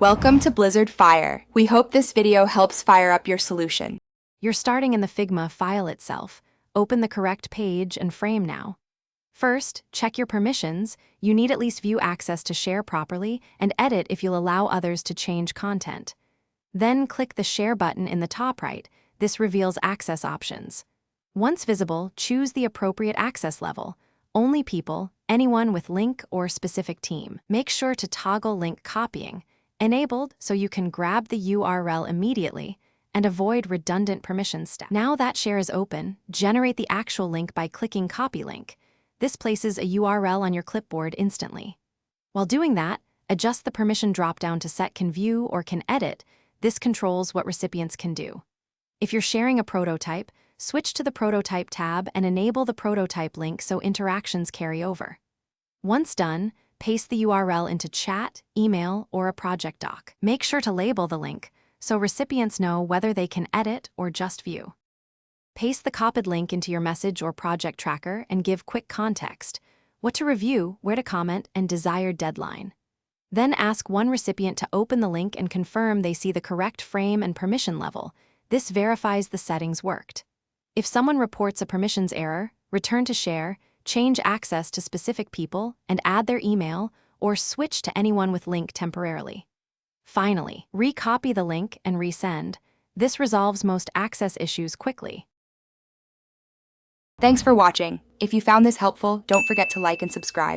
Welcome to Blizzard Fire. We hope this video helps fire up your solution. You're starting in the Figma file itself. Open the correct page and frame now. First, check your permissions. You need at least view access to share properly and edit if you'll allow others to change content. Then click the Share button in the top right. This reveals access options. Once visible, choose the appropriate access level. Only people, anyone with link or specific team. Make sure to toggle link copying, enabled so you can grab the URL immediately and avoid redundant permissions steps. Now that share is open, generate the actual link by clicking Copy Link. This places a URL on your clipboard instantly. While doing that, adjust the permission dropdown to set can view or can edit. This controls what recipients can do. If you're sharing a prototype, switch to the Prototype tab and enable the prototype link so interactions carry over. Once done, paste the URL into chat, email, or a project doc. Make sure to label the link so recipients know whether they can edit or just view. Paste the copied link into your message or project tracker and give quick context: what to review, where to comment, and desired deadline. Then ask one recipient to open the link and confirm they see the correct frame and permission level. This verifies the settings worked. If someone reports a permissions error, return to share, change access to specific people, and add their email, or switch to anyone with link temporarily. Finally, recopy the link and resend. This resolves most access issues quickly. Thanks for watching. If you found this helpful, don't forget to like and subscribe.